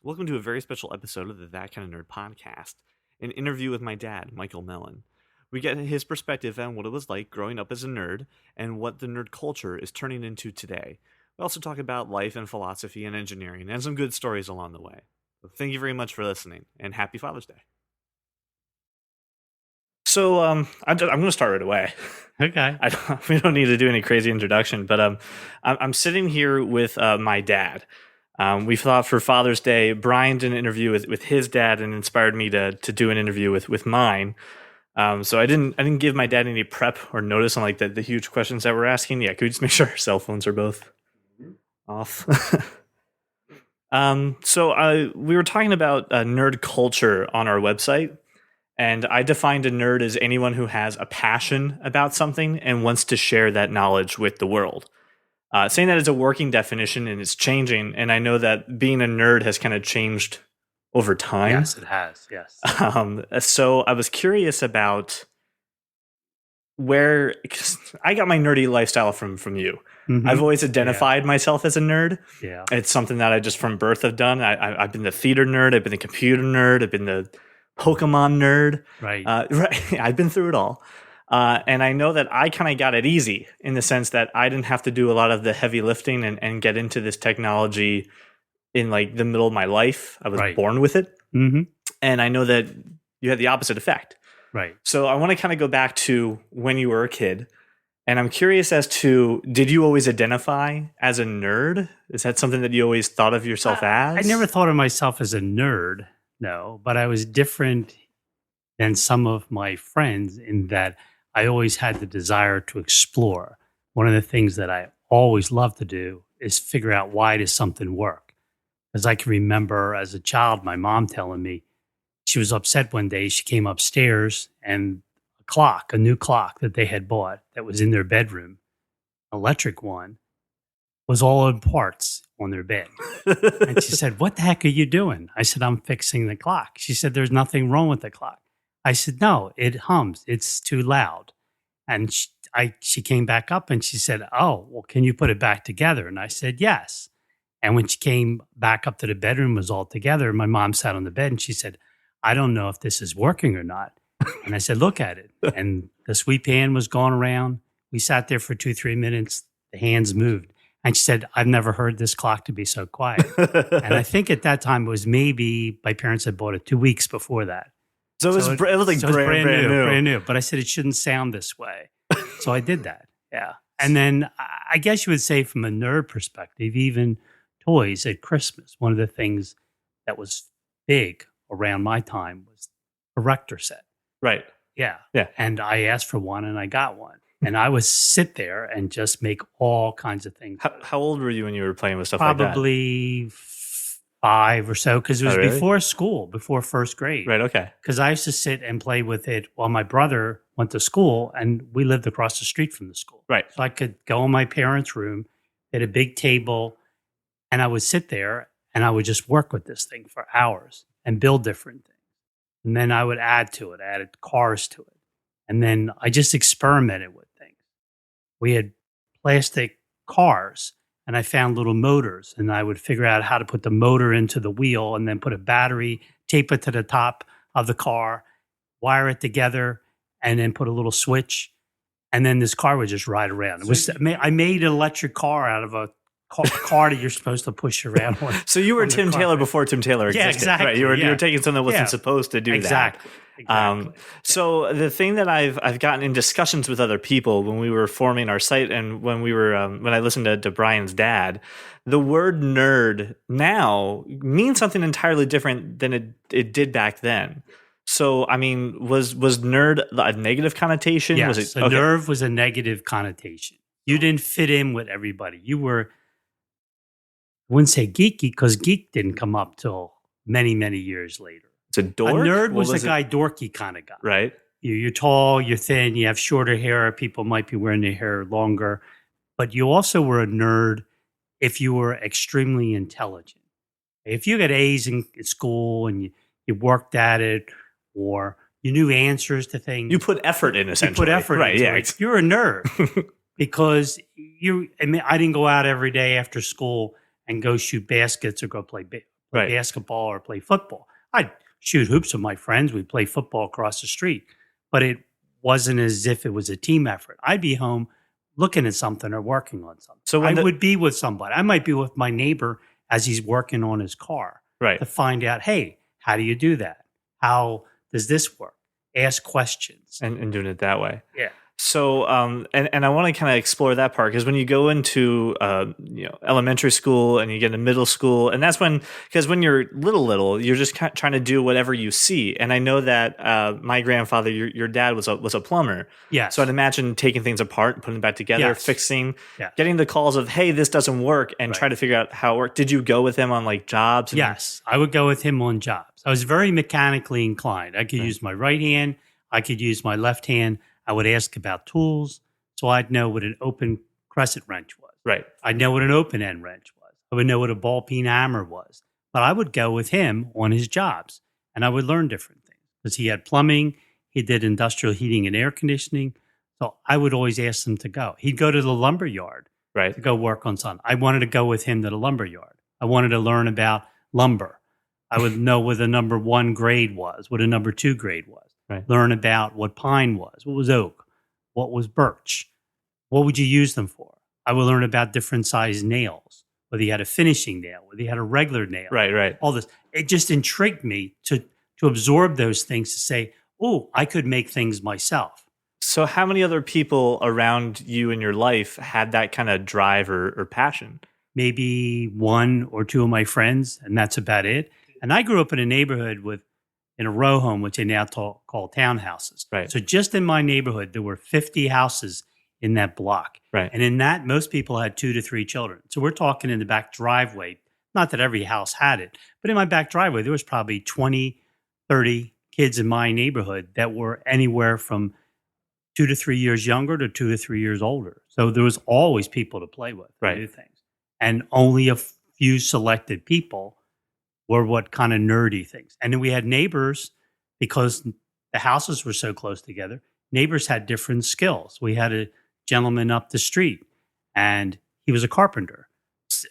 Welcome to a very special episode of the That Kind of Nerd podcast, an interview with my dad, Michael Mellon. We get his perspective on what it was like growing up as a nerd and what the nerd culture is turning into today. We also talk about life and philosophy and engineering and some good stories along the way. So thank you very much for listening, and happy Father's Day. So I'm going to start right away. Okay. We don't need to do any crazy introduction, but I'm sitting here with my dad. We thought for Father's Day, Brian did an interview with his dad and inspired me to do an interview with mine. So I didn't give my dad any prep or notice on like the huge questions that we're asking. Yeah, could we just make sure our cell phones are both off? So we were talking about nerd culture on our website. And I defined a nerd as anyone who has a passion about something and wants to share that knowledge with the world. Saying that is a working definition and it's changing. And I know that being a nerd has kind of changed over time. Yes, it has. Yes. So I was curious about where I got my nerdy lifestyle from you. Mm-hmm. I've always identified myself as a nerd. Yeah. It's something that I just from birth have done. I've been the theater nerd. I've been the computer nerd. I've been the Pokemon nerd. Right. Right. I've been through it all. And I know that I kind of got it easy in the sense that I didn't have to do a lot of the heavy lifting and get into this technology in like the middle of my life. I was born with it. Mm-hmm. And I know that you had the opposite effect. Right. So I want to kind of go back to when you were a kid. And I'm curious as to, did you always identify as a nerd? Is that something that you always thought of yourself as? I never thought of myself as a nerd. No, but I was different than some of my friends in that I always had the desire to explore. One of the things that I always loved to do is figure out why does something work. As I can remember as a child, my mom telling me she was upset one day. She came upstairs and a new clock that they had bought that was in their bedroom, electric one, was all in parts on their bed. And she said, "What the heck are you doing?" I said, "I'm fixing the clock." She said, "There's nothing wrong with the clock." I said, "No, it hums. It's too loud." And she came back up and she said, "Oh, well, can you put it back together?" And I said, "Yes." And when she came back up to the bedroom, it was all together. My mom sat on the bed and she said, "I don't know if this is working or not." And I said, "Look at it." And the sweep hand was going around. We sat there for 2-3 minutes. The hands moved. And she said, "I've never heard this clock to be so quiet." And I think at that time it was maybe my parents had bought it 2 weeks before that. So it was like brand new. But I said it shouldn't sound this way. So I did that. Yeah. And then I guess you would say from a nerd perspective, even toys at Christmas, one of the things that was big around my time was a Erector set. Right. Yeah. Yeah. And I asked for one and I got one. And I would sit there and just make all kinds of things. How old were you when you were playing with stuff like that? Probably 5 or so, because it was before school, before first grade. Right, okay. Because I used to sit and play with it while my brother went to school, and we lived across the street from the school. Right. So I could go in my parents' room, at a big table, and I would sit there, and I would just work with this thing for hours and build different things. And then I would add to it, added cars to it. And then I just experimented with things. We had plastic cars, and I found little motors, and I would figure out how to put the motor into the wheel and then put a battery, tape it to the top of the car, wire it together, and then put a little switch. And then this car would just ride around. I made an electric car out of a car that you're supposed to push around on. So you were Tim Taylor before Tim Taylor existed. Yeah, exactly. Right? You were taking something that wasn't supposed to do that. Exactly. So the thing that I've gotten in discussions with other people when we were forming our site and when we were when I listened to Brian's dad, the word nerd now means something entirely different than it did back then. So I mean, was nerd a negative connotation? Yes, was a nerve was a negative connotation. You didn't fit in with everybody. You were, I wouldn't say geeky because geek didn't come up till many, many years later. It's a dork? A nerd was a guy, dorky kind of guy. Right. You're tall, you're thin, you have shorter hair. People might be wearing their hair longer. But you also were a nerd if you were extremely intelligent. If you got A's in school and you worked at it or you knew answers to things. You put effort in, essentially. You put effort right, into yeah. it. You're a nerd because I didn't go out every day after school and go shoot baskets or go play play Right. basketball or play football. I'd shoot hoops with my friends. We'd play football across the street, but it wasn't as if it was a team effort. I'd be home looking at something or working on something. So I would be with somebody. I might be with my neighbor as he's working on his car right. to find out, hey, how do you do that? How does this work? Ask questions. And doing it that way. Yeah. So, and I want to kind of explore that part, because when you go into, elementary school and you get into middle school, and that's because when you're little, you're just trying to do whatever you see. And I know that my grandfather, your dad was a plumber. Yes. So I'd imagine taking things apart, putting them back together, Yes. fixing, Yeah. getting the calls of, hey, this doesn't work, and Right. try to figure out how it worked. Did you go with him on like jobs? Yes, I would go with him on jobs. I was very mechanically inclined. I could Right. use my right hand. I could use my left hand. I would ask about tools, so I'd know what an open crescent wrench was. Right. I'd know what an open end wrench was. I would know what a ball peen hammer was. But I would go with him on his jobs, and I would learn different things because he had plumbing, he did industrial heating and air conditioning. So I would always ask him to go. He'd go to the lumber yard Right. to go work on something. I wanted to go with him to the lumber yard. I wanted to learn about lumber. I would know what a number 1 grade was, what a number 2 grade was. Right. Learn about what pine was, what was oak, what was birch, what would you use them for. I would learn about different size nails, whether you had a finishing nail, whether you had a regular nail. Right. All this. It just intrigued me to absorb those things, to say, oh, I could make things myself. So how many other people around you in your life had that kind of drive or passion? Maybe 1 or 2 of my friends, and that's about it. And I grew up in a neighborhood in a row home, which they now call townhouses. Right. So just in my neighborhood, there were 50 houses in that block. Right. And in that, most people had 2 to 3 children. So we're talking in the back driveway, not that every house had it, but in my back driveway, there was probably 20, 30 kids in my neighborhood that were anywhere from 2 to 3 years younger to 2 to 3 years older. So there was always people to play with, Right. to do things. And only a few selected people were what kind of nerdy things. And then we had neighbors, because the houses were so close together, neighbors had different skills. We had a gentleman up the street, and he was a carpenter.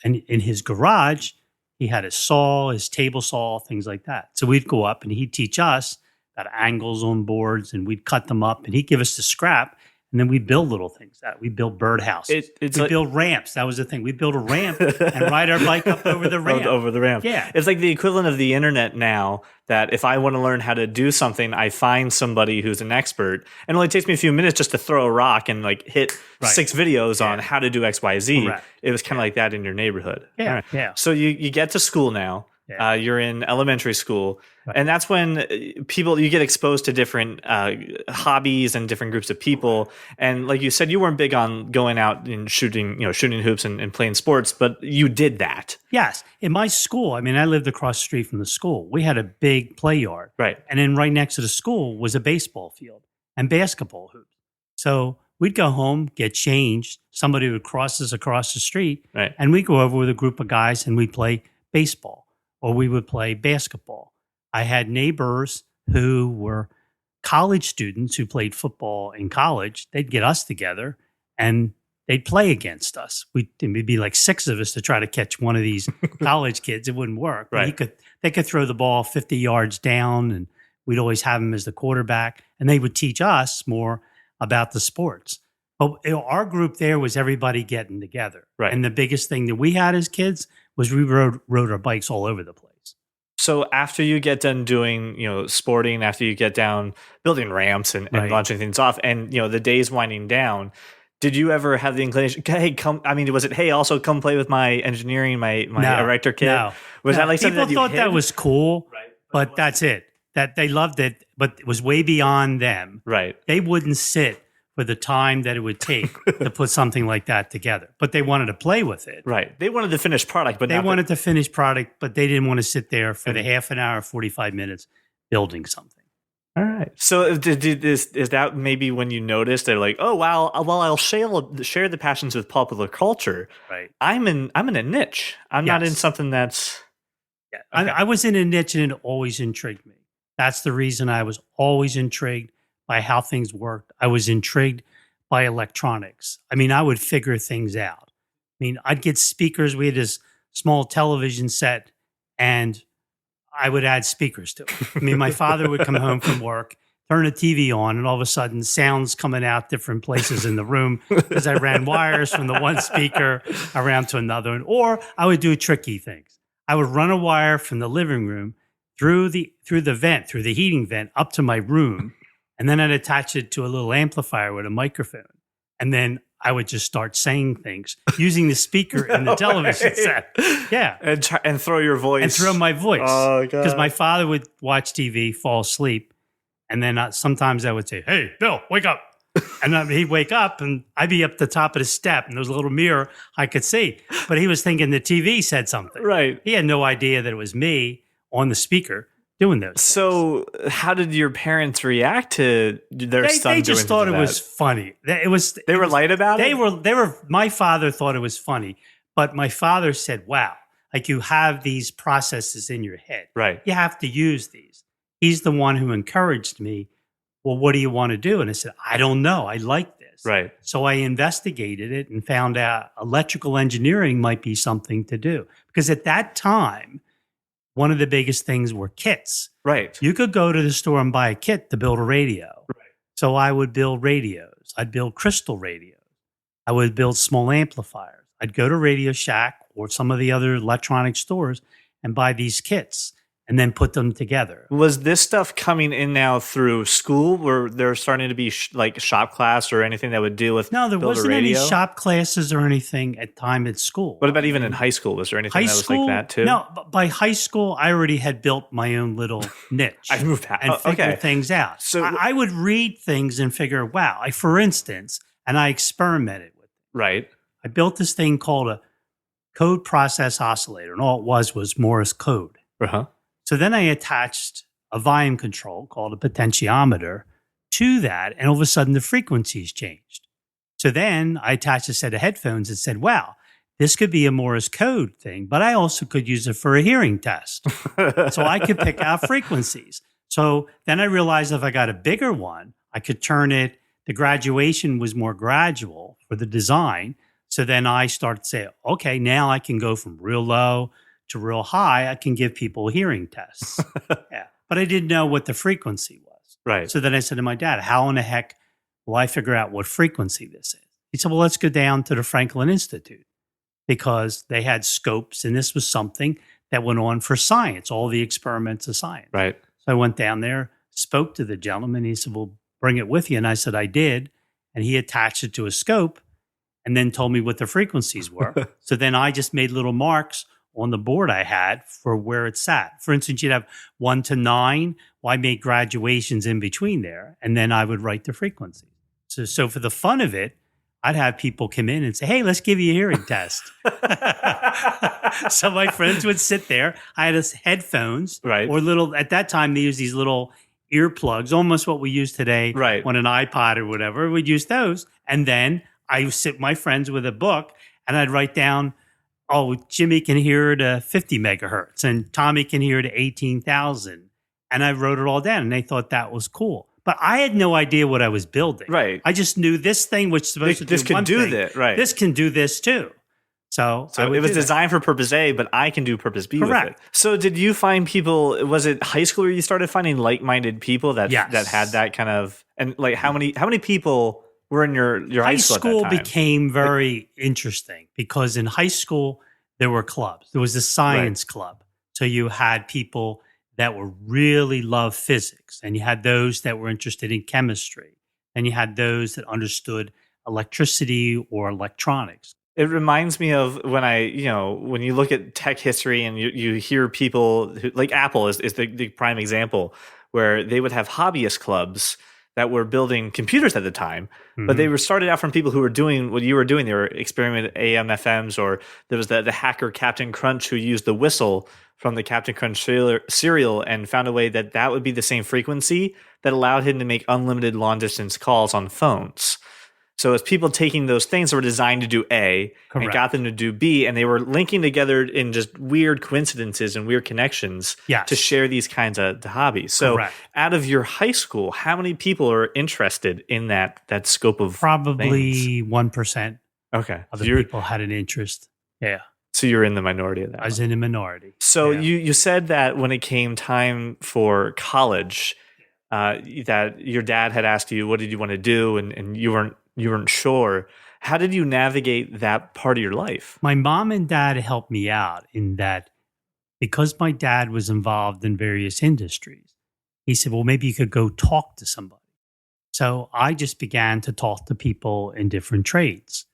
And in his garage, he had his saw, his table saw, things like that. So we'd go up and he'd teach us about angles on boards, and we'd cut them up, and he'd give us the scrap. And then we build little things. We build birdhouses. We build ramps. That was the thing. We build a ramp and ride our bike up over the ramp. Over the ramp. Yeah. It's like the equivalent of the internet now, that if I want to learn how to do something, I find somebody who's an expert. And it only takes me a few minutes just to throw a rock and like hit Right. 6 videos on how to do X, Y, Z. Correct. It was kind of like that in your neighborhood. Yeah. All right. Yeah. So you get to school now. Yeah. You're in elementary school, Right. and that's when you get exposed to different hobbies and different groups of people. And like you said, you weren't big on going out and shooting hoops and playing sports, but you did that. Yes. In my school, I mean, I lived across the street from the school. We had a big play yard. Right. And then right next to the school was a baseball field and basketball hoops. So we'd go home, get changed. Somebody would cross us across the street. Right. And we'd go over with a group of guys and we'd play baseball, or we would play basketball. I had neighbors who were college students who played football in college. They'd get us together and they'd play against us. We'd be like 6 of us to try to catch one of these college kids. It wouldn't work. Right. But they could throw the ball 50 yards down, and we'd always have him as the quarterback. And they would teach us more about the sports. But our group there was everybody getting together. Right. And the biggest thing that we had as kids was we rode our bikes all over the place. So after you get done doing, sporting, after you get down building ramps and Right. launching things off, and the day's winding down, did you ever have the inclination? Hey, come! I mean, was it? Hey, also come play with my engineering, my No, erector kit. No. Was No. that like something people that you thought hid? that was cool, Right. but that's it. That they loved it, but it was way beyond them. Right. They wouldn't sit for the time that it would take to put something like that together. But they wanted to play with it. Right. They wanted the finished product, but They not wanted the finished product, but they didn't want to sit there for the half an hour, 45 minutes building something. All right. So is that maybe when you noticed they're like, oh wow, well I'll share the passions with popular culture. Right. I'm in a niche. I'm not in Yes. something that's Yeah. Okay. I was in a niche, and it always intrigued me. That's the reason I was always intrigued by how things worked. I was intrigued by electronics. I mean, I would figure things out. I mean, I'd get speakers. We had this small television set, and I would add speakers to it. I mean, my father would come home from work, turn the TV on, and all of a sudden sounds coming out different places in the room because I ran wires from the one speaker around to another one. Or I would do tricky things. I would run a wire from the living room through the heating vent up to my room, and then I'd attach it to a little amplifier with a microphone. And then I would just start saying things using the speaker in the television set. Yeah. And throw your voice. And throw my voice. Oh, God. Because my father would watch TV, fall asleep. And then sometimes I would say, "Hey, Bill, wake up." And he'd wake up and I'd be up the top of the step and there was a little mirror I could see. But he was thinking the TV said something. Right. He had no idea that it was me on the speaker doing those things. So how did your parents react to their son doing They just thought it that? was funny. They were light about it? My father thought it was funny, but my father said, "Wow, like you have these processes in your head. Right. You have to use these." He's the one who encouraged me. "Well, what do you want to do?" And I said, "I don't know. I like this." Right. So I investigated it and found out electrical engineering might be something to do. Because at that time, one of the biggest things were kits. Right. You could go to the store and buy a kit to build a radio. Right. So I would build radios. I'd build crystal radios. I would build small amplifiers. I'd go to Radio Shack or some of the other electronic stores and buy these kits and then put them together. Was this stuff coming in now through school? Were there starting to be like shop class or anything that would deal with No, there build a wasn't any radio? shop classes or anything at time at school. What about even in high school? Was there anything High that was school? like that too? No, but by high school, I already had built my own little niche. I moved out. And figure Okay. things out. So- I would read things and figure, wow, for instance, and I experimented with it. Right. I built this thing called a code process oscillator, and all it was Morse code. Uh-huh. So then I attached a volume control called a potentiometer to that, and all of a sudden the frequencies changed. So then I attached a set of headphones and said, wow, this could be a Morse code thing, but I also could use it for a hearing test. So I could pick out frequencies. So then I realized if I got a bigger one, I could turn it, the graduation was more gradual for the design. So then I started to say, okay, now I can go from real low to real high. I can give people hearing tests. Yeah. But I didn't know what the frequency was. Right. So then I said to my dad, how in the heck will I figure out what frequency this is? He said, well, let's go down to the Franklin Institute because they had scopes and this was something that went on for science, all the experiments of science. Right. So I went down there, spoke to the gentleman. He said, well, bring it with you. And I said, I did. And he attached it to a scope and then told me what the frequencies were. So then I just made little marks on the board I had for where it sat. For instance, you'd have 1 to 9. Well, I made graduations in between there, and then I would write the frequency. So for the fun of it, I'd have people come in and say, hey, let's give you a hearing test. So my friends would sit there. I had headphones. Right. Or little, at that time, they used these little earplugs, almost what we use today Right. on an iPod or whatever. We'd use those. And then I would sit with my friends with a book, and I'd write down, oh, Jimmy can hear to 50 megahertz and Tommy can hear to 18,000. And I wrote it all down and they thought that was cool. But I had no idea what I was building. Right. I just knew this thing, which is supposed to do This can one do thing, that. Right. this can do this too. So I would it was do that. designed for purpose A, but I can do purpose B Correct. with it. So did you find people, was it high school where you started finding like-minded people that Yes. that had that kind of, and like how many people were in your high school at that time? became very interesting because in high school, there were clubs. There was a science club. So you had people that were really love physics, and you had those that were interested in chemistry, and you had those that understood electricity or electronics. It reminds me of when when you look at tech history and you hear people who, like Apple is the prime example, where they would have hobbyist clubs that were building computers at the time, but they were started out from people who were doing what you were doing. They were experimenting with AM, FMs, or there was the hacker Captain Crunch who used the whistle from the Captain Crunch cereal and found a way that would be the same frequency that allowed him to make unlimited long distance calls on phones. So it's people taking those things that were designed to do A and Correct. got them to do B, and they were linking together in just weird coincidences and weird connections Yes. to share these kinds of hobbies. So Correct. out of your high school, how many people are interested in that scope of Probably things? 1% Okay. of So the people had an interest. Yeah. So you're in the minority of that I was one. in a minority. So Yeah. you said that when it came time for college, that your dad had asked you what did you want to do, and you weren't sure. How did you navigate that part of your life? My mom and dad helped me out in that because my dad was involved in various industries. He said, well, maybe you could go talk to somebody. So I just began to talk to people in different trades.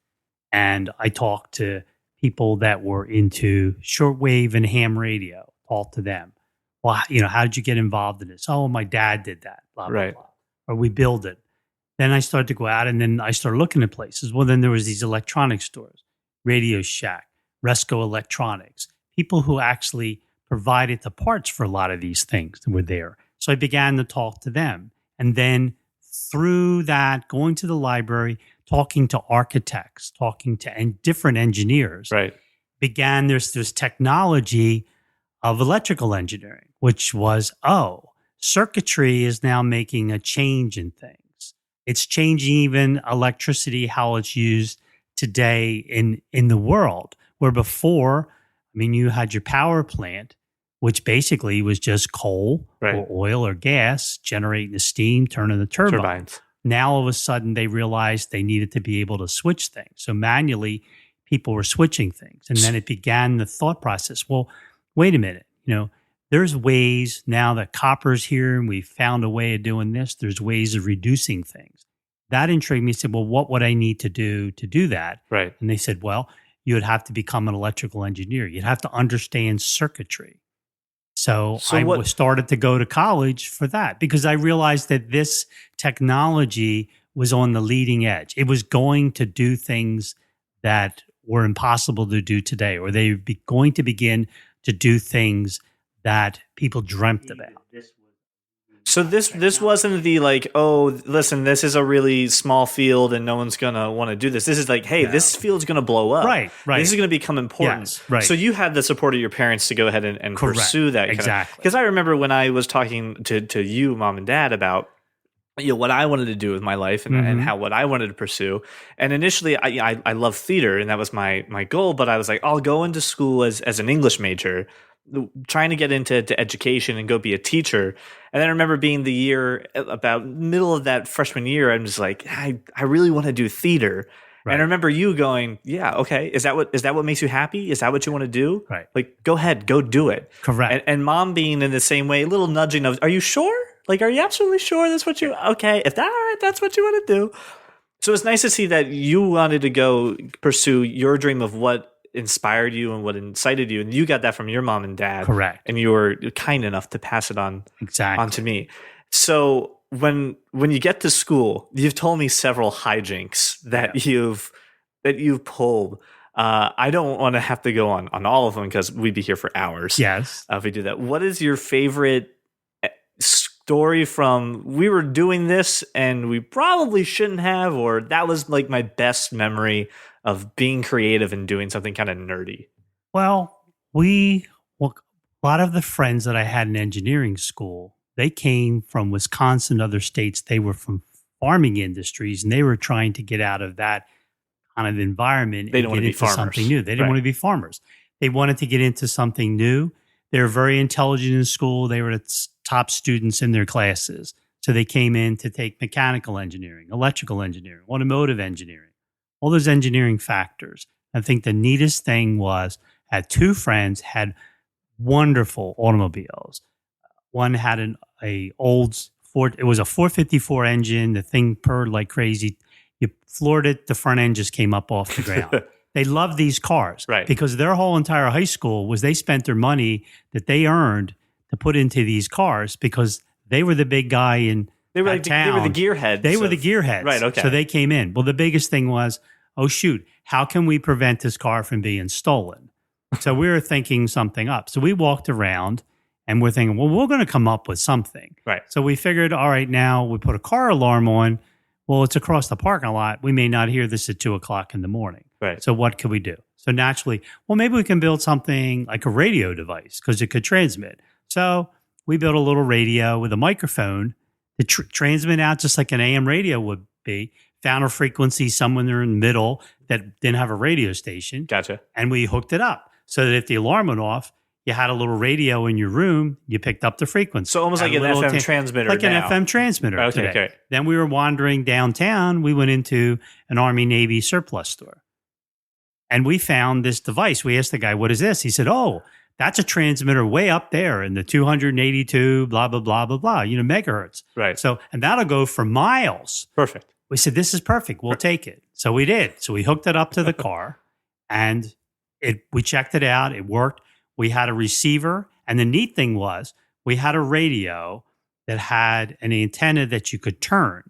And I talked to people that were into shortwave and ham radio, talked to them. Well, how did you get involved in this? Oh, my dad did that, blah, blah, Right. blah. Or we build it. Then I started to go out and then I started looking at places. Well, then there was these electronic stores, Radio Shack, Resco Electronics, people who actually provided the parts for a lot of these things that were there. So I began to talk to them. And then through that, going to the library, talking to architects, talking to different engineers, Right. began there's this technology of electrical engineering, which was, circuitry is now making a change in things. It's changing even electricity, how it's used today in the world, where before, you had your power plant, which basically was just coal Right. or oil or gas generating the steam, turning the turbine. Turbines. Now, all of a sudden, they realized they needed to be able to switch things. So manually, people were switching things. And then it began the thought process. Well, wait a minute. There's ways now that copper's here and we found a way of doing this. There's ways of reducing things. That intrigued me. I said, well, what would I need to do that? Right. And they said, well, you would have to become an electrical engineer. You'd have to understand circuitry. So I started to go to college for that because I realized that this technology was on the leading edge. It was going to do things that were impossible to do today, or they were going to begin to do things that people dreamt about. So this wasn't the like, oh, listen, this is a really small field and no one's gonna want to do this. This is like, hey, this field's gonna blow up. Right. This is gonna become important. Yes, right. So you had the support of your parents to go ahead and pursue that. Exactly. Because I remember when I was talking to you, mom and dad, about what I wanted to do with my life and how what I wanted to pursue. And initially, I love theater and that was my goal. But I was like, I'll go into school as an English major, trying to get into education and go be a teacher. And then I remember being the year about middle of that freshman year, I'm just like, I really want to do theater. Right. And I remember you going, yeah, okay. Is that what makes you happy? Is that what you want to do? Right. Like, go ahead, go do it. Correct. And mom being in the same way, a little nudging of, are you sure? Like, are you absolutely sure that's what okay, if that's what you want to do. So it's nice to see that you wanted to go pursue your dream of what inspired you and what incited you. And you got that from your mom and dad. Correct. And you were kind enough to pass it on to me. So when you get to school, you've told me several hijinks that you've pulled. I don't want to have to go on all of them because we'd be here for hours. Yes. If we do that. What is your favorite story from we were doing this and we probably shouldn't have, or that was like my best memory of being creative and doing something kind of nerdy? Well, a lot of the friends that I had in engineering school, they came from Wisconsin, other states. They were from farming industries and they were trying to get out of that kind of environment and get into something new. They didn't want to be farmers. They wanted to get into something new. They were very intelligent in school. They were the top students in their classes. So they came in to take mechanical engineering, electrical engineering, automotive engineering, all those engineering factors. I think the neatest thing was I had two friends had wonderful automobiles. One had a old Ford. It was a 454 engine. The thing purred like crazy. You floored it. The front end just came up off the ground. They loved these cars, right? Because their whole entire high school was they spent their money that they earned to put into these cars because they were the big guy in town. They were the gearheads. They were the gearheads. Right, okay. So they came in. Well, the biggest thing was, oh, shoot, how can we prevent this car from being stolen? So we were thinking something up. So we walked around and we're thinking, well, we're going to come up with something. Right. So we figured, all right, now we put a car alarm on. Well, it's across the parking lot. We may not hear this at 2:00 in the morning. Right. So what could we do? So naturally, well, maybe we can build something like a radio device because it could transmit. So we built a little radio with a microphone to transmit out just like an AM radio would be, found a frequency somewhere in the middle that didn't have a radio station, Gotcha. and we hooked it up so that if the alarm went off, you had a little radio in your room, you picked up the frequency. So almost like an FM transmitter. Like now. an FM transmitter. Okay, today. okay. Then we were wandering downtown. We went into an Army Navy surplus store. And we found this device. We asked the guy, what is this? He said, oh, that's a transmitter way up there in the 282, blah, blah, blah, blah, blah, megahertz. Right. So, and that'll go for miles. Perfect. We said, this is perfect. We'll take it. So we did. So we hooked it up to the car and we checked it out. It worked. We had a receiver. And the neat thing was we had a radio that had an antenna that you could turn.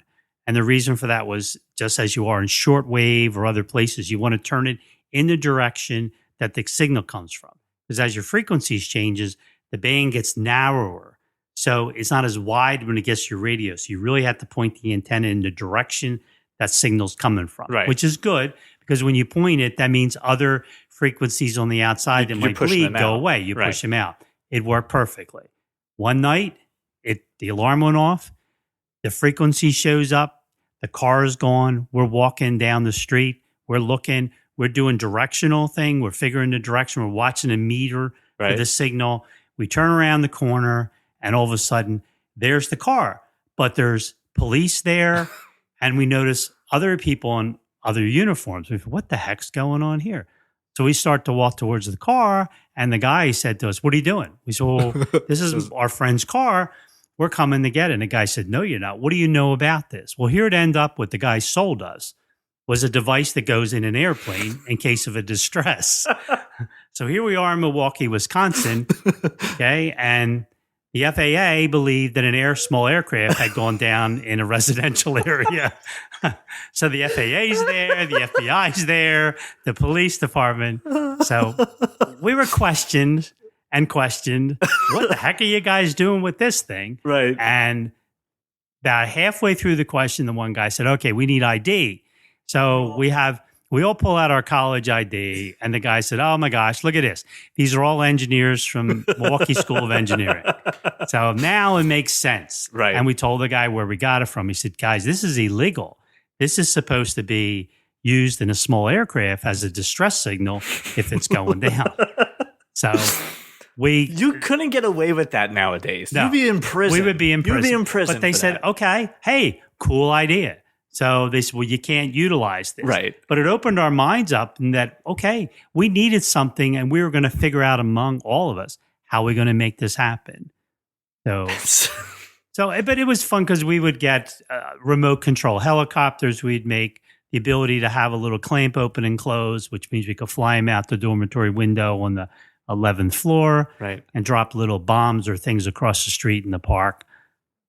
And the reason for that was just as you are in shortwave or other places, you want to turn it in the direction that the signal comes from. Because as your frequencies changes, the band gets narrower. So it's not as wide when it gets to your radio. So you really have to point the antenna in the direction that signal's coming from, right. Which is good because when you point it, that means other frequencies on the outside that might bleed go away. You push them out. It worked perfectly. One night, the alarm went off. The frequency shows up. The car is gone. We're walking down the street. We're looking. We're doing directional thing. We're figuring the direction. We're watching a meter for the signal. We turn around the corner, and all of a sudden, there's the car. But there's police there, and we notice other people in other uniforms. We thought, what the heck's going on here? So we start to walk towards the car, and the guy said to us, what are you doing? We said, well, this is our friend's car. We're coming to get it. And the guy said, no, you're not. What do you know about this? Well, here it ended up what the guy sold us was a device that goes in an airplane in case of a distress. So here we are in Milwaukee, Wisconsin, okay, and the FAA believed that an small aircraft had gone down in a residential area. So the FAA's there, the FBI's there, the police department. So we were questioned. What the heck are you guys doing with this thing? Right. And about halfway through the question, the one guy said, okay, we need ID. So we all pull out our college ID, and the guy said, oh my gosh, look at this. These are all engineers from Milwaukee School of Engineering. So now it makes sense. Right. And we told the guy where we got it from. He said, guys, this is illegal. This is supposed to be used in a small aircraft as a distress signal if it's going down. So you couldn't get away with that nowadays. No, You'd be in prison. We would be in prison. You'd be in prison. But they said, okay, hey, cool idea. So they said, well, you can't utilize this. Right. But it opened our minds up in that, okay, we needed something and we were going to figure out among all of us how we're going to make this happen. But it was fun because we would get remote control helicopters. We'd make the ability to have a little clamp open and close, which means we could fly them out the dormitory window on the 11th floor and drop little bombs or things across the street in the park.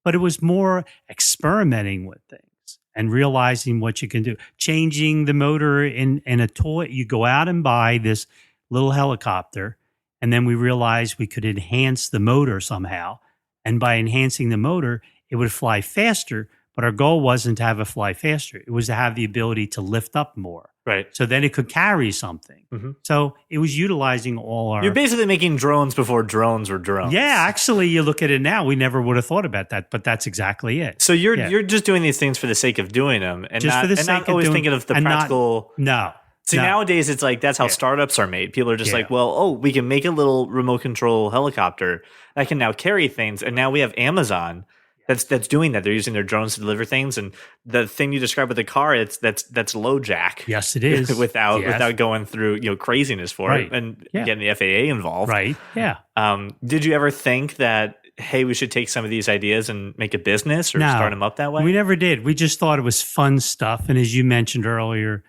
But it was more experimenting with things and realizing what you can do. Changing the motor in a toy. You go out and buy this little helicopter, and then we realized we could enhance the motor somehow. And by enhancing the motor, it would fly faster. But our goal wasn't to have it fly faster. It was to have the ability to lift up more. Right. So then it could carry something. Mm-hmm. So it was utilizing all our... You're basically making drones before drones were drones. Yeah, actually, you look at it now, we never would have thought about that, but that's exactly it. So you're just doing these things for the sake of doing them, and just not always thinking of the practical... No. See, nowadays, it's like that's how startups are made. People are just like, well, we can make a little remote control helicopter that can now carry things, and now we have Amazon that's doing that. They're using their drones to deliver things, and the thing you described with the car, that's low jack. Yes, it is. without going through craziness for it and getting the FAA involved. Right. Yeah. Did you ever think that, hey, we should take some of these ideas and make a business or start them up that way? We never did. We just thought it was fun stuff, and as you mentioned earlier,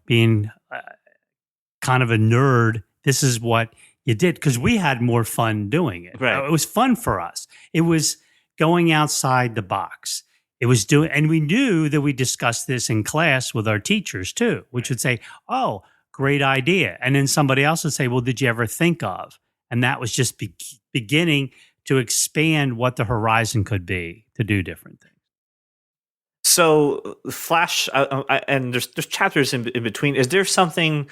being kind of a nerd, this is what you did because we had more fun doing it. Right. It was fun for us. It was going outside the box. It was and we knew that we discussed this in class with our teachers too, which would say, oh, great idea. And then somebody else would say, well, did you ever think of? And that was just beginning to expand what the horizon could be to do different things. So Flash, and there's chapters in between. Is there something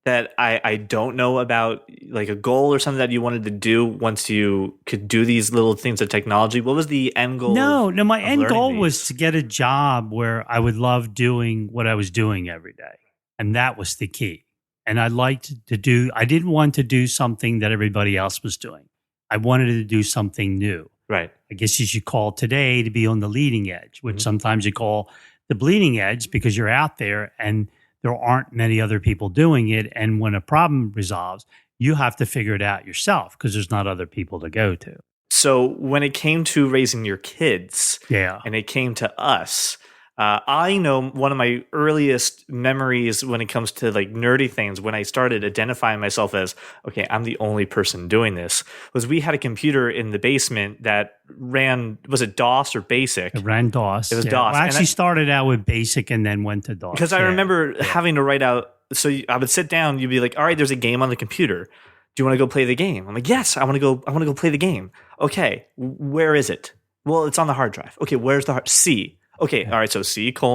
that I don't know about, like a goal or something that you wanted to do once you could do these little things of technology? What was the end goal? No, my of end learning goal these? was to get a job where I would love doing what I was doing every day. And that was the key. And I didn't want to do something that everybody else was doing. I wanted to do something new. Right. I guess you should call today to be on the leading edge, which sometimes you call the bleeding edge because you're out there and there aren't many other people doing it. And when a problem resolves, you have to figure it out yourself because there's not other people to go to. So when it came to raising your kids, Yeah. and it came to us, I know one of my earliest memories when it comes to like nerdy things, when I started identifying myself as, okay, I'm the only person doing this, was we had a computer in the basement that ran, was it DOS or BASIC? It ran DOS. It was yeah. DOS. Well, And actually started out with BASIC and then went to DOS. Because I remember having to write out, so I would sit down, you'd be like, all right, there's a game on the computer. Do you want to go play the game? I'm like, yes, I want to go play the game. Okay, where is it? Well, it's on the hard drive. Okay, where's the C? Okay, all right, so C:. Right.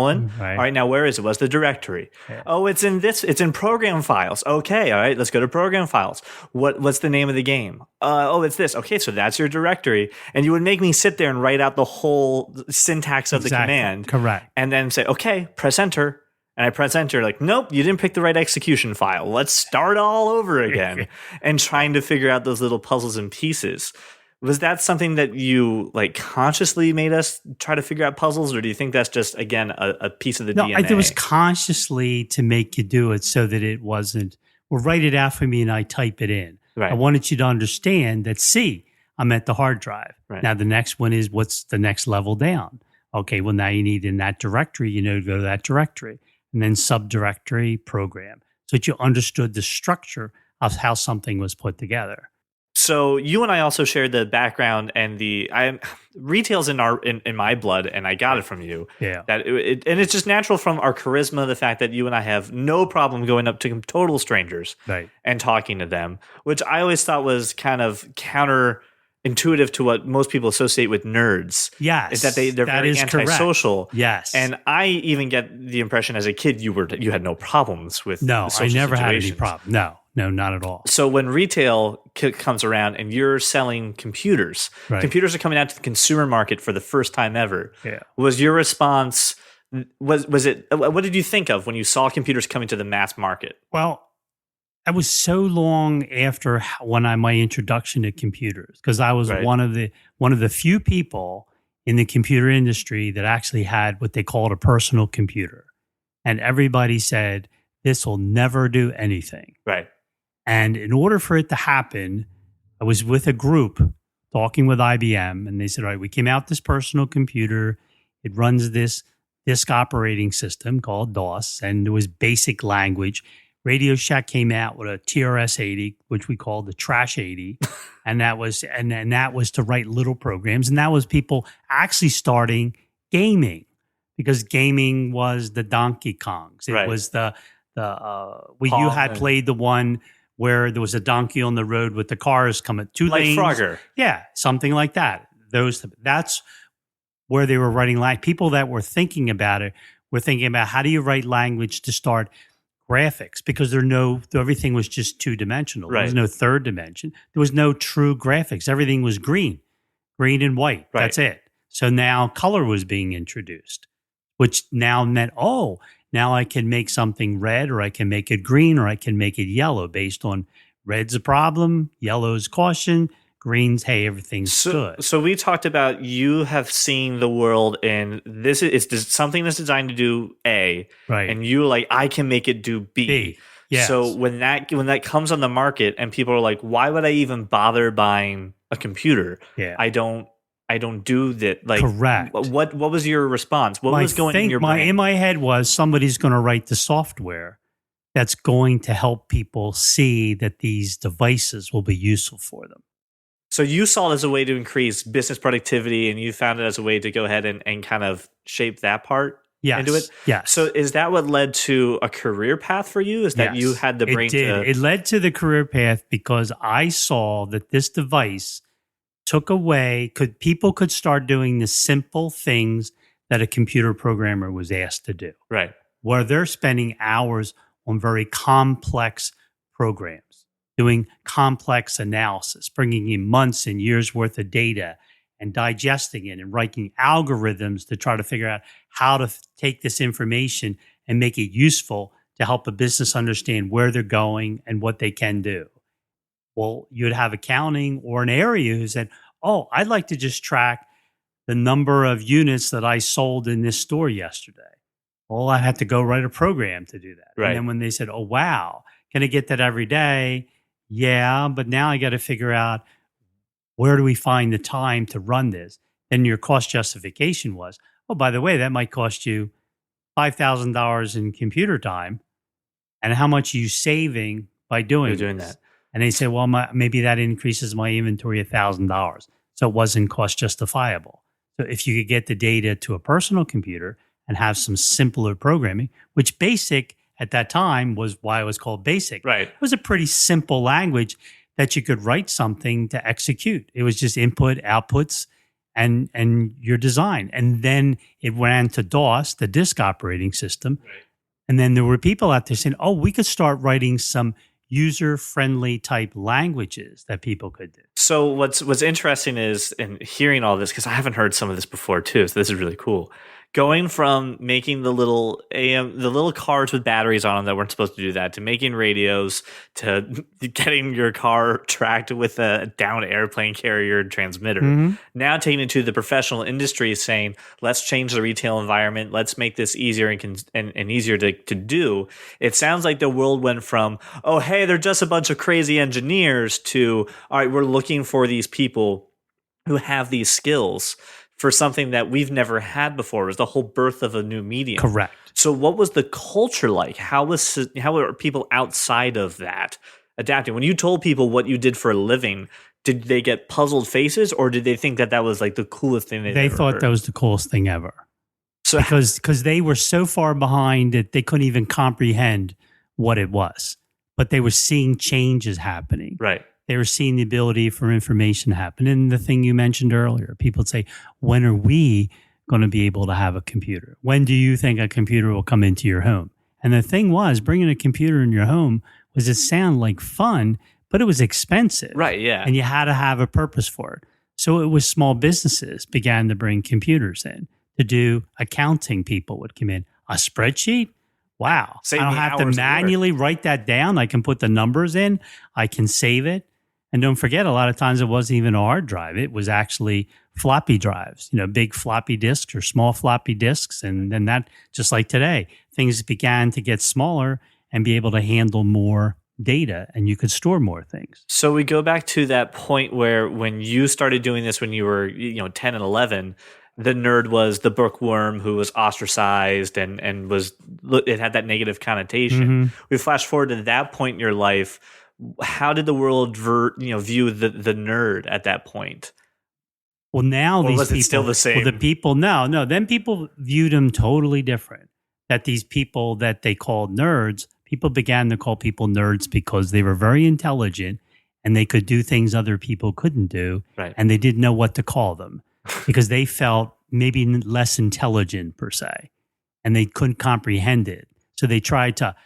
All right, now where is it? What's the directory? Yeah. Oh, it's in program files. Okay, all right, let's go to program files. What's the name of the game? Oh, it's this. Okay, so that's your directory. And you would make me sit there and write out the whole syntax of the command. Correct. And then say, okay, press enter. And I press enter, like, nope, you didn't pick the right execution file. Let's start all over again. And trying to figure out those little puzzles and pieces. Was that something that you like consciously made us try to figure out puzzles, or do you think that's just again a piece of the DNA? It was consciously to make you do it so that it wasn't. Well, write it out for me and I type it in. Right. I wanted you to understand that. C, I'm at the hard drive. Right. Now the next one is what's the next level down. Okay, well now you need in that directory, to go to that directory, and then subdirectory program, so that you understood the structure of how something was put together. So you and I also shared the background and retail's in my blood, and I got it from you. Yeah. And it's just natural from our charisma, the fact that you and I have no problem going up to total strangers Right. and talking to them, which I always thought was kind of counterintuitive to what most people associate with nerds. Yes. Is that they're very antisocial. Correct. Yes. And I even get the impression as a kid you had no problems with No, the social I never had any situations. problem. No, not at all. So when retail comes around and you're selling computers, Right. computers are coming out to the consumer market for the first time ever. Yeah. Was your response, was it, what did you think of when you saw computers coming to the mass market? Well, I was so long after my introduction to computers, because I was Right. one of the few people in the computer industry that actually had what they called a personal computer, and everybody said this will never do anything. Right. And in order for it to happen, I was with a group talking with IBM, and they said, all right, we came out this personal computer. It runs this disk operating system called DOS, and it was basic language. Radio Shack came out with a TRS-80, which we called the Trash 80, and that was to write little programs, and that was people actually starting gaming, because gaming was the Donkey Kongs. It Right. was you had played the one where there was a donkey on the road with the cars coming two Like lanes. Frogger. Yeah, something like that. That's where they were writing language. People that were thinking about it were thinking about how do you write language to start graphics, because everything was just two-dimensional. There was Right. no third dimension. There was no true graphics. Everything was green and white. Right. That's it. So now color was being introduced, which now meant, now I can make something red, or I can make it green, or I can make it yellow based on red's a problem, yellow's caution, green's, hey, everything's good. So we talked about you have seen the world, and this is something that's designed to do A, Right. and you like, I can make it do B. B. Yes. So when that comes on the market and people are like, why would I even bother buying a computer? Yeah. I don't do that. Like, Correct. What was your response? What was going in your brain? In my head was somebody's going to write the software that's going to help people see that these devices will be useful for them. So you saw it as a way to increase business productivity, and you found it as a way to go ahead and kind of shape that part into it? Yes. So is that what led to a career path for you? Is that Yes. you had the brain It did. It led to the career path because I saw that this device took away, people could start doing the simple things that a computer programmer was asked to do, Right. where they're spending hours on very complex programs, doing complex analysis, bringing in months and years worth of data and digesting it and writing algorithms to try to figure out how to take this information and make it useful to help a business understand where they're going and what they can do. Well, you'd have accounting or an area who said, oh, I'd like to just track the number of units that I sold in this store yesterday. Well, I had to go write a program to do that. Right. And then when they said, oh, wow, can I get that every day? Yeah, but now I got to figure out where do we find the time to run this? Then your cost justification was, oh, by the way, that might cost you $5,000 in computer time. And how much are you saving by doing that? And they say, well, maybe that increases my inventory $1,000. So it wasn't cost justifiable. So if you could get the data to a personal computer and have some simpler programming, which BASIC at that time was why it was called BASIC. Right. It was a pretty simple language that you could write something to execute. It was just input, outputs, and your design. And then it ran to DOS, the disk operating system. Right. And then there were people out there saying, oh, we could start writing some user-friendly type languages that people could do. So what's interesting is in hearing all this, because I haven't heard some of this before too, so this is really cool. Going from making the little cars with batteries on them that weren't supposed to do that, to making radios, to getting your car tracked with a down airplane carrier transmitter. Mm-hmm. Now taking it to the professional industry, saying, let's change the retail environment. Let's make this easier and easier to do. It sounds like the world went from, oh, hey, they're just a bunch of crazy engineers, to, all right, we're looking for these people who have these skills for something that we've never had before. It was the whole birth of a new medium. Correct. So what was the culture like? How were people outside of that adapting? When you told people what you did for a living, did they get puzzled faces, or did they think that was like the coolest thing they'd ever thought heard? That was the coolest thing ever. So because they were so far behind that they couldn't even comprehend what it was. But they were seeing changes happening. Right. They were seeing the ability for information to happen. And the thing you mentioned earlier, people would say, when are we going to be able to have a computer? When do you think a computer will come into your home? And the thing was, bringing a computer in your home was to sound like fun, but it was expensive. Right, yeah. And you had to have a purpose for it. So it was small businesses began to bring computers in to do accounting. People would come in. A spreadsheet? Wow. I don't have to manually write that down. I can put the numbers in. I can save it. And don't forget, a lot of times it wasn't even a hard drive. It was actually floppy drives, big floppy disks or small floppy disks. And then that, just like today, things began to get smaller and be able to handle more data, and you could store more things. So we go back to that point where when you started doing this when you were 10 and 11, the nerd was the bookworm who was ostracized and it had that negative connotation. Mm-hmm. We flash forward to that point in your life. How did the world view the nerd at that point? Well, now or these was people, it still the same? Well, the people, no. Then people viewed them totally different. That these people that they called nerds, people began to call people nerds because they were very intelligent and they could do things other people couldn't do. Right. And they didn't know what to call them because they felt maybe less intelligent per se, and they couldn't comprehend it. So they tried to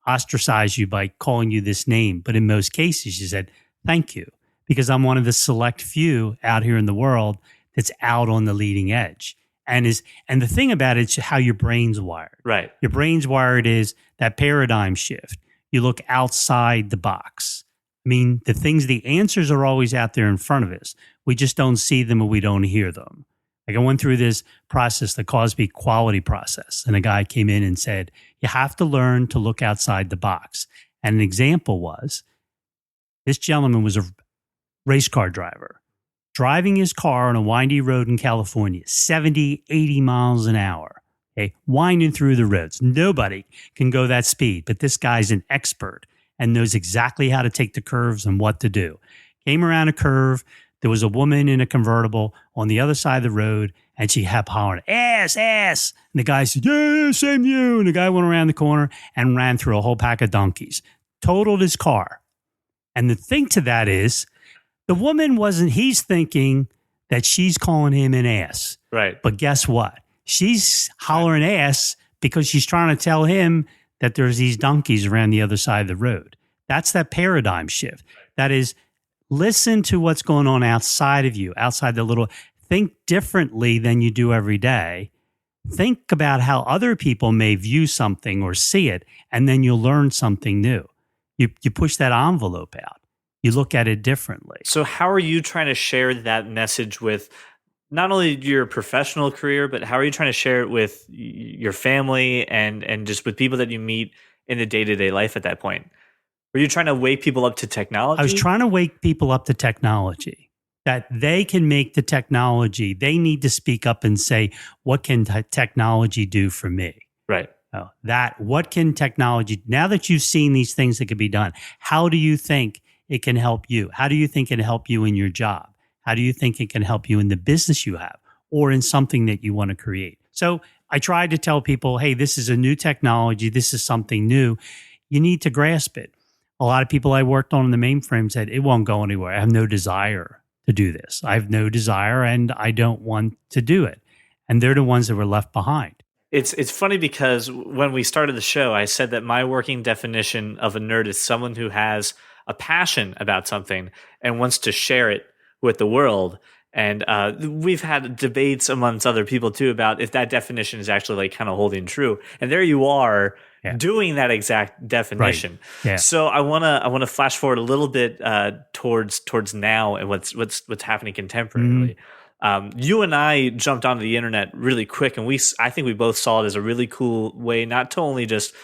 ostracize you by calling you this name. But in most cases, you said, thank you, because I'm one of the select few out here in the world that's out on the leading edge. And the thing about it is how your brain's wired. Right. Your brain's wired is that paradigm shift. You look outside the box. I mean, the answers are always out there in front of us. We just don't see them or we don't hear them. Like I went through this process, the Cosby quality process, and a guy came in and said, you have to learn to look outside the box. And an example was, this gentleman was a race car driver, driving his car on a windy road in California, 70, 80 miles an hour, okay, winding through the roads. Nobody can go that speed, but this guy's an expert and knows exactly how to take the curves and what to do. Came around a curve. There was a woman in a convertible on the other side of the road, and she kept hollering, ass, ass. And the guy said, yeah, same to you. And the guy went around the corner and ran through a whole pack of donkeys, totaled his car. And the thing to that is, the woman he's thinking that she's calling him an ass. Right. But guess what? She's hollering ass because she's trying to tell him that there's these donkeys around the other side of the road. That's that paradigm shift. That is, listen to what's going on outside of you, outside the little, think differently than you do every day. Think about how other people may view something or see it, and then you'll learn something new. You push that envelope out. You look at it differently. So how are you trying to share that message with not only your professional career, but how are you trying to share it with your family and just with people that you meet in the day-to-day life at that point? Were you trying to wake people up to technology? I was trying to wake people up to technology, that they can make the technology. They need to speak up and say, what can technology do for me? Right. What can technology, now that you've seen these things that can be done, how do you think it can help you? How do you think it can help you in your job? How do you think it can help you in the business you have or in something that you want to create? So I tried to tell people, hey, this is a new technology. This is something new. You need to grasp it. A lot of people I worked on in the mainframe said, it won't go anywhere. I have no desire to do this. I have no desire and I don't want to do it. And they're the ones that were left behind. It's funny because when we started the show, I said that my working definition of a nerd is someone who has a passion about something and wants to share it with the world. And we've had debates amongst other people too about if that definition is actually like kind of holding true. And there you are doing that exact definition. Right. Yeah. So I wanna flash forward a little bit towards now and what's happening contemporarily. You and I jumped onto the internet really quick, and I think we both saw it as a really cool way not to only just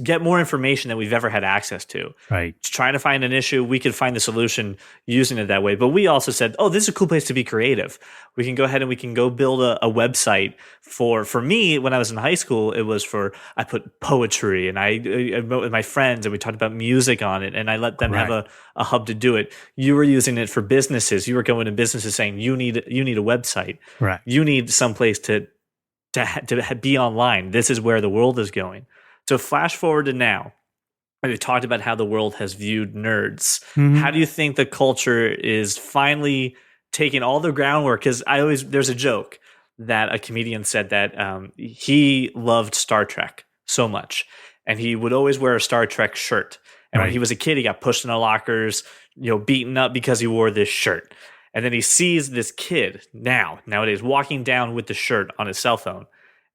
get more information than we've ever had access to. Right. Trying to find an issue, we could find the solution using it that way. But we also said, oh, this is a cool place to be creative. We can go ahead and we can go build a website for me, when I was in high school, it was I put poetry and I wrote with my friends and we talked about music on it and I let them have a hub to do it. You were using it for businesses. You were going to businesses saying, you need a website. Right. You need someplace to be online. This is where the world is going. So flash forward to now. We talked about how the world has viewed nerds. How do you think the culture is finally taking all the groundwork? Because there's a joke that a comedian said that he loved Star Trek so much, and he would always wear a Star Trek shirt. And when he was a kid, he got pushed in the lockers, beaten up because he wore this shirt. And then he sees this kid nowadays walking down with the shirt on his cell phone.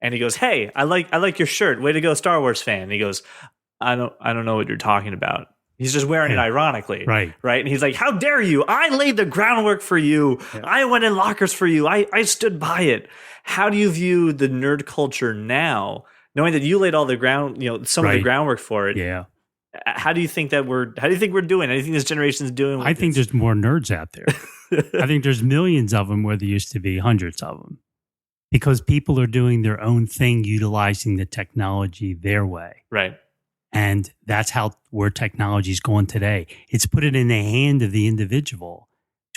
And he goes, hey, I like your shirt. Way to go, Star Wars fan. And he goes, I don't know what you're talking about. He's just wearing it ironically. Right. And he's like, how dare you? I laid the groundwork for you. Yeah. I went in lockers for you. I stood by it. How do you view the nerd culture now, knowing that you laid all the some of the groundwork for it? Yeah. How do you think we're doing? How do you think this generation's doing? I think there's more nerds out there. I think there's millions of them where there used to be hundreds of them. Because people are doing their own thing, utilizing the technology their way. Right. And that's where technology is going today. It's put it in the hand of the individual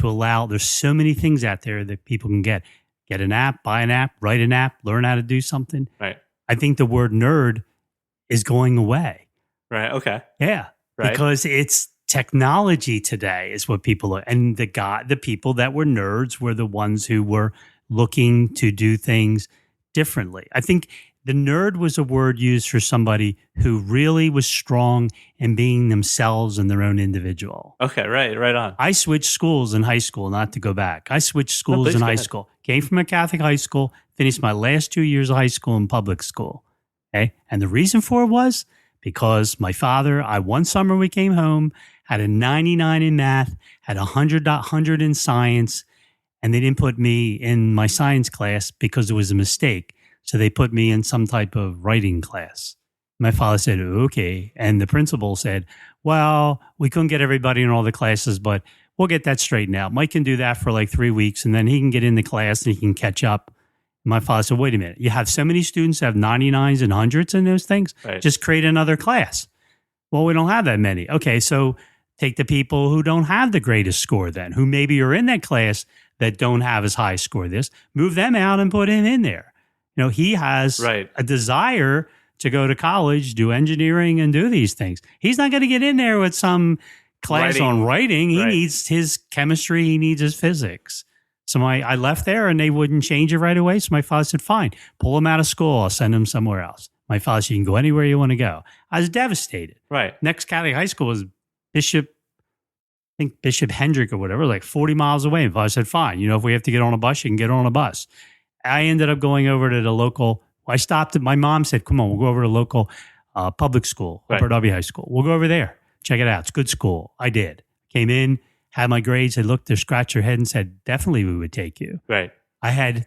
to allow, there's so many things out there that people can get. Get an app, buy an app, write an app, learn how to do something. Right. I think the word nerd is going away. Right. Okay. Yeah. Right. Because it's technology today is what people are. And the people that were nerds were the ones who were looking to do things differently. I think the nerd was a word used for somebody who really was strong in being themselves and their own individual. Okay, right on. I switched schools in high school, not to go back. I switched schools in high school. Came from a Catholic high school, finished my last 2 years of high school in public school. Okay? And the reason for it was because my father, one summer we came home, had a 99 in math, had 100 in science, and they didn't put me in my science class because it was a mistake. So they put me in some type of writing class. My father said, okay. And the principal said, well, we couldn't get everybody in all the classes, but we'll get that straightened out. Mike can do that for like 3 weeks, and then he can get in the class and he can catch up. My father said, wait a minute. You have so many students that have 99s and 100s in those things? Right. Just create another class. Well, we don't have that many. Okay, so take the people who don't have the greatest score then, who maybe are in that class that don't have as high a score this, move them out and put him in there. He has a desire to go to college, do engineering, and do these things. He's not going to get in there with some class on writing. He needs his chemistry. He needs his physics. So I left there, and they wouldn't change it right away. So my father said, fine, pull him out of school. I'll send him somewhere else. My father said, you can go anywhere you want to go. I was devastated. Right. Next Catholic high school was Bishop, I think Bishop Hendrick or whatever, like 40 miles away. And I said, fine. If we have to get on a bus, you can get on a bus. I ended up going over to the local. I stopped at my mom said, come on, we'll go over to local public school, Upper W High School. We'll go over there. Check it out. It's a good school. I did. Came in, had my grades. They looked, they scratched their head and said, definitely we would take you. Right.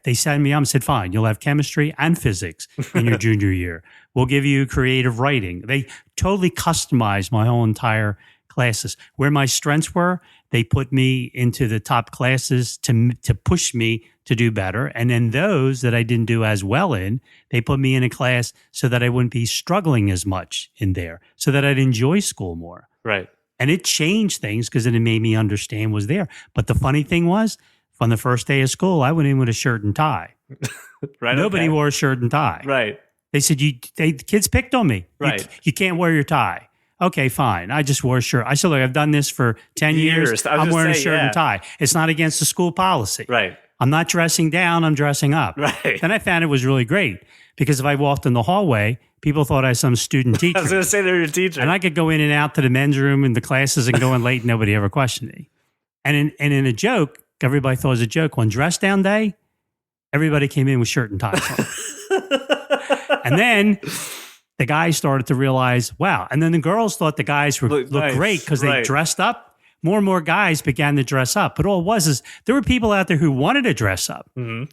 They signed me up and said, fine, you'll have chemistry and physics in your junior year. We'll give you creative writing. They totally customized my whole entire classes. Where my strengths were, they put me into the top classes to push me to do better. And then those that I didn't do as well in, they put me in a class so that I wouldn't be struggling as much in there, so that I'd enjoy school more. Right. And it changed things because it made me understand was there. But the funny thing was, on the first day of school, I went in with a shirt and tie. Right. Nobody wore a shirt and tie. Right. They said, the kids picked on me. Right. You can't wear your tie. Okay, fine. I just wore a shirt. I said, look, I've done this for 10 years. I'm wearing a shirt and tie. It's not against the school policy. Right. I'm not dressing down. I'm dressing up. Right. Then I found it was really great because if I walked in the hallway, people thought I was some student teacher. I was going to say they're your teacher. And I could go in and out to the men's room and the classes and go in late and nobody ever questioned me. And in a joke, everybody thought it was a joke. On dress down day, everybody came in with shirt and ties on. And then the guys started to realize, wow. And then the girls thought the guys looked nice. great because they dressed up. More and more guys began to dress up. But all it was is there were people out there who wanted to dress up. Mm-hmm.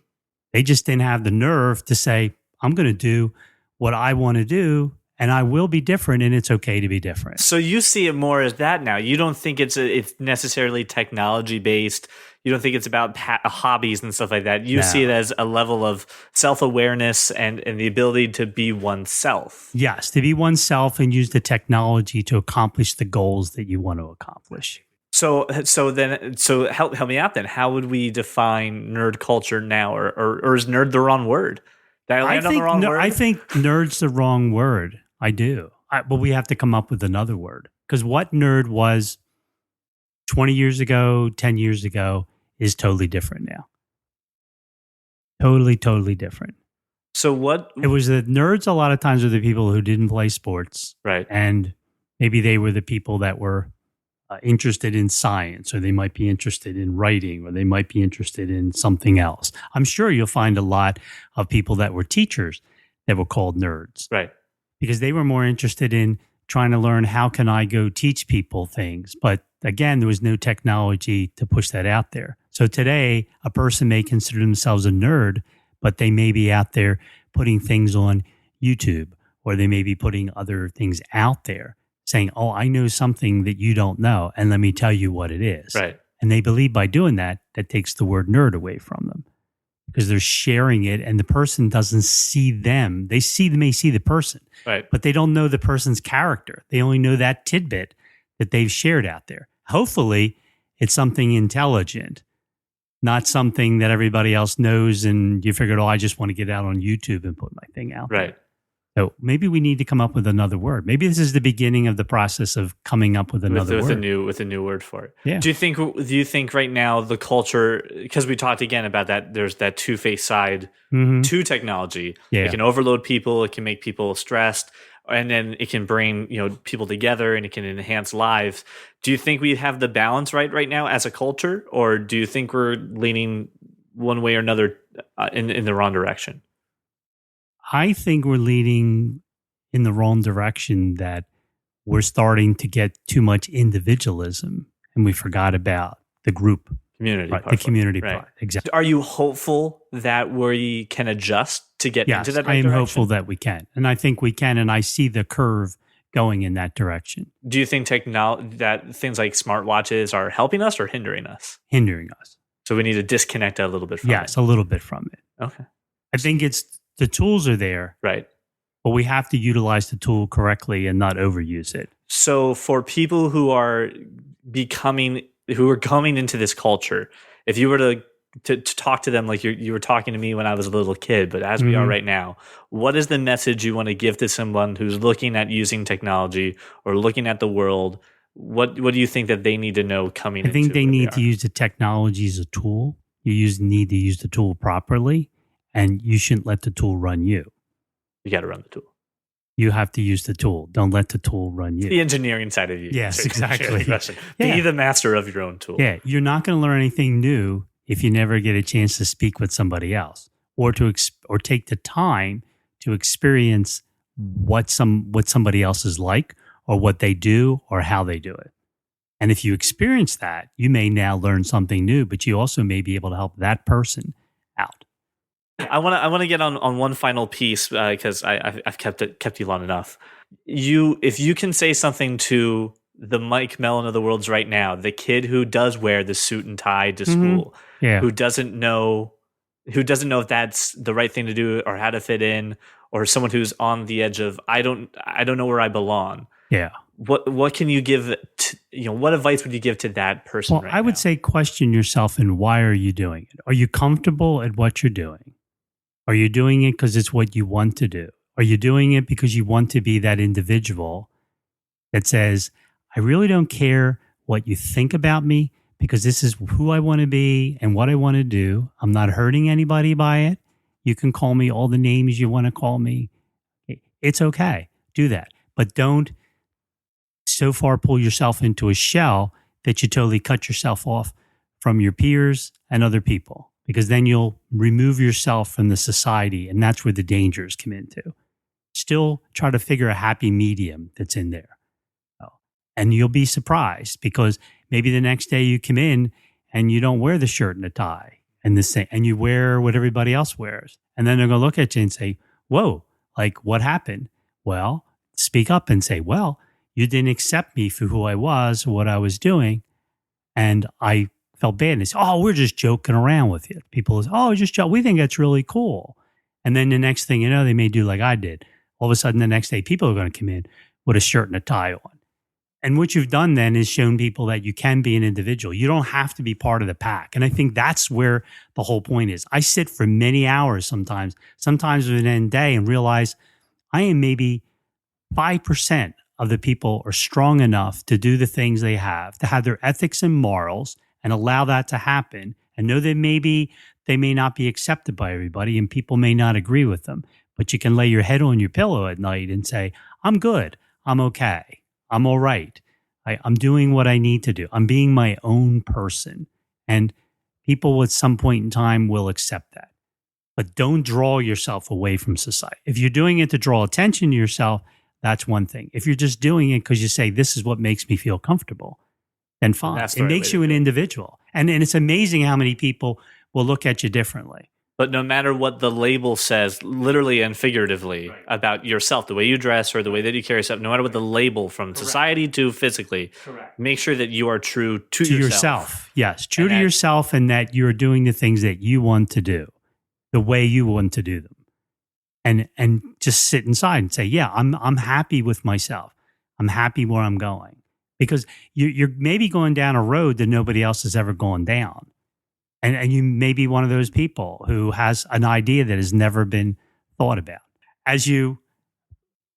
They just didn't have the nerve to say, I'm going to do what I want to do. And I will be different, and it's okay to be different. So you see it more as that now. You don't think it's necessarily technology based. You don't think it's about hobbies and stuff like that. You see it as a level of self-awareness and the ability to be oneself. Yes, to be oneself and use the technology to accomplish the goals that you want to accomplish. So help me out then. How would we define nerd culture now, or is nerd the wrong word? Did I land on the wrong word? I think nerd's the wrong word. I do. But we have to come up with another word. Because what nerd was 20 years ago, 10 years ago is totally different now. Totally different. So what? It was the nerds a lot of times were the people who didn't play sports. Right. And maybe they were the people that were interested in science, or they might be interested in writing, or they might be interested in something else. I'm sure you'll find a lot of people that were teachers that were called nerds. Right. Because they were more interested in trying to learn how can I go teach people things. But again, there was no technology to push that out there. So today, a person may consider themselves a nerd, but they may be out there putting things on YouTube, or they may be putting other things out there saying, oh, I know something that you don't know, and let me tell you what it is. Right. And they believe by doing that, that takes the word nerd away from them because they're sharing it and the person doesn't see them. They may see the person, right, but they don't know the person's character. They only know that tidbit that they've shared out there. Hopefully, it's something intelligent, not something that everybody else knows and you figured, oh, I just want to get out on YouTube and put my thing out right. there. So maybe we need to come up with another word. Maybe this is the beginning of the process of coming up with another word. With a new word for it. Yeah. Do you think right now the culture, because we talked again about that, there's that two-faced side to technology. Yeah. It can overload people, it can make people stressed, and then it can bring people together and it can enhance lives. Do you think we have the balance right now as a culture, or do you think we're leaning one way or another in the wrong direction? I think we're leading in the wrong direction, that we're starting to get too much individualism and we forgot about the group. Community. Right, the community right. part. Exactly. Are you hopeful that we can adjust to get into that right I am direction? hopeful that we can. And I think we can. And I see the curve going in that direction. Do you think that things like smartwatches are helping us or hindering us? Hindering us. So we need to disconnect a little bit from it. Yes, a little bit from it. Okay. I think the tools are there. Right. But we have to utilize the tool correctly and not overuse it. So for people who are coming into this culture, if you were to talk to them like you were talking to me when I was a little kid, but as we are right now, what is the message you want to give to someone who's looking at using technology or looking at the world? What do you think that they need to know coming into? I think they need to use the technology as a tool. You need to use the tool properly, and you shouldn't let the tool run you. You got to run the tool. You have to use the tool. Don't let the tool run you. The engineering side of you. Yes, Sorry, exactly. Be the master of your own tool. Yeah, you're not going to learn anything new if you never get a chance to speak with somebody else, or or take the time to experience what somebody else is like, or what they do, or how they do it. And if you experience that, you may now learn something new, but you also may be able to help that person out. I want to get on one final piece because I've kept you long enough. If you can say something to the Mike Mellon of the world's right now, the kid who does wear the suit and tie to school, who doesn't know if that's the right thing to do or how to fit in, or someone who's on the edge of I don't know where I belong. Yeah. What can you give what advice would you give to that person? Well, I would say question yourself, and why are you doing it? Are you comfortable at what you're doing? Are you doing it because it's what you want to do? Are you doing it because you want to be that individual that says, I really don't care what you think about me, because this is who I want to be and what I want to do. I'm not hurting anybody by it. You can call me all the names you want to call me. It's okay. Do that. But don't so far pull yourself into a shell that you totally cut yourself off from your peers and other people, because then you'll remove yourself from the society, and that's where the dangers come into. Still try to figure a happy medium that's in there. And you'll be surprised, because maybe the next day you come in and you don't wear the shirt and the tie and the same, and you wear what everybody else wears. And then they're going to look at you and say, whoa, like what happened? Well, speak up and say, well, you didn't accept me for who I was or what I was doing. And I felt bad. And they say, oh, we're just joking around with you. People say, oh, just joke. We think that's really cool. And then the next thing you know, they may do like I did. All of a sudden, the next day, people are going to come in with a shirt and a tie on. And what you've done then is shown people that you can be an individual. You don't have to be part of the pack. And I think that's where the whole point is. I sit for many hours sometimes within a day, and realize I am maybe 5% of the people are strong enough to do the things they have, to have their ethics and morals, and allow that to happen. And know that maybe they may not be accepted by everybody and people may not agree with them. But you can lay your head on your pillow at night and say, I'm good. I'm okay. I'm all right. I'm doing what I need to do. I'm being my own person. And people at some point in time will accept that. But don't draw yourself away from society. If you're doing it to draw attention to yourself, that's one thing. If you're just doing it because you say, this is what makes me feel comfortable, then fine. It makes you an individual. And it's amazing how many people will look at you differently. But no matter what the label says, literally and figuratively, about yourself, the way you dress or the way that you carry yourself, no matter what the label from society to physically, make sure that you are true to yourself. Yes, true to yourself, and that you're doing the things that you want to do, the way you want to do them. And just sit inside and say, yeah, I'm happy with myself. I'm happy where I'm going. Because you're maybe going down a road that nobody else has ever gone down. And you may be one of those people who has an idea that has never been thought about. As you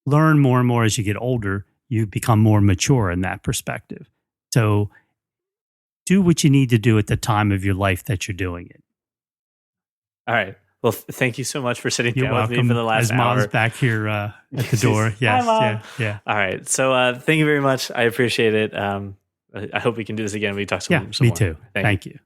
learn more and more as you get older, you become more mature in that perspective. So do what you need to do at the time of your life that you're doing it. All right. Well, thank you so much for sitting You're down welcome. with me for the last hour. Mom's back here at the door. Yes. Hi, Mom. Yeah. All right. So thank you very much. I appreciate it. I hope we can do this again. We talk some more. Me too. Thank you.